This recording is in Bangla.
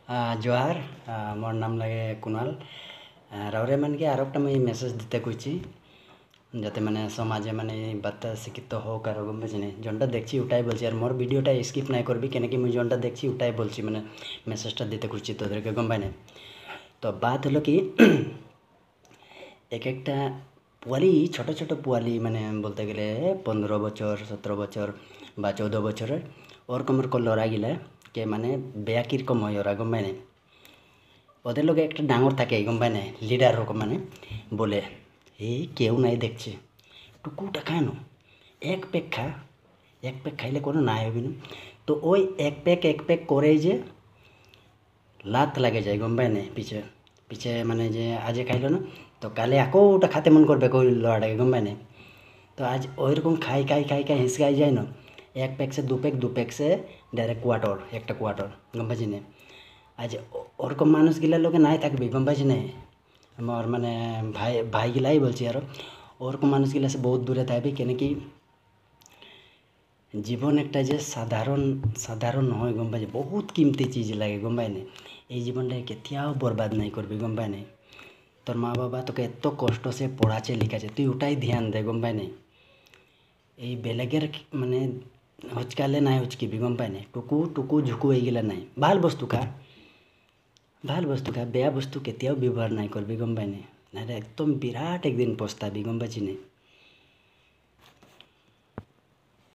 जोहार मोर नाम लगे कुणाल रावरे मन के आरोपटा मैं मेसेज दिते कुची যাতে মানে সমাজে মানে বাচ্চা শিক্ষিত হোক আর ওরকম বুঝিনি জনটা দেখছি ওটাই বলছি আর মোর ভিডিওটা স্কিপ নাই করবি কেন কি মুই জনটা দেখছি ওটাই বলছি মানে মেসেজটা দিতে করছি তোদেরকে গম পাই না তো বাত হলো কি এক একটা পোয়ালি ছোট ছোট পোয়ালি মানে বলতে গেলে 15 বছর 17 বছর বা 14 বছরের ওরকমের লড়া গিলা কে মানে বেয়া কিরকম হয় ওরা গম পাই না ওদের লোকে একটা ডাঙর থাকে গম পাই না লিডার রকম মানে বলে এই কেউ নাই দেখছে টুকুটা খানো এক প্যাক খা এক প্যাক খাইলে কোনো নাই হবি না তো ওই এক প্যাক করেই যে লাত লাগে যায় গম পাই না পিছে পিছে মানে যে আজে খাইলো না তো কালে আকৌ ওটা খাতে মন করবে ওই লড়াটাকে গম পাই না তো আজ ওইরকম খাই হিসকাই যায় না এক প্যাক সে দু প্যাক সে ডাইরেক্ট কোয়ার্টার একটা কোয়ার্টার গম পাইছি না আজ ওরকম মানুষগুলা লোকে নাই থাকবি গম পাইছি না আমার মানে ভাইগুলাই বলছি আরও ওরকম মানুষগুলা সে বহুত দূরে থাকবি কেন কি জীবন একটা যে সাধারণ নহয় গম পাইছি বহুত কিমতি চিজ লাগে গম পাই না এই জীবনটা কেতিয়াও বরবাদ নাই করবি গম পাই না তোর মা বাবা তোকে এত কষ্ট সে পড়াছে লিখাছে তুই ওটাই ধ্যান দে গম পাই না এই বেলেগের মানে হচকালে নাই হচকিবি গম পাই না টুকু ঝুকু এইগুলা নাই ভাল বস্তু খা বেয়া বস্তু কেতিয়াও ব্যৱহাৰ নাই করবি গম পাই না একদম বিরাট একদিন পস্তাবি গম পাইছি না।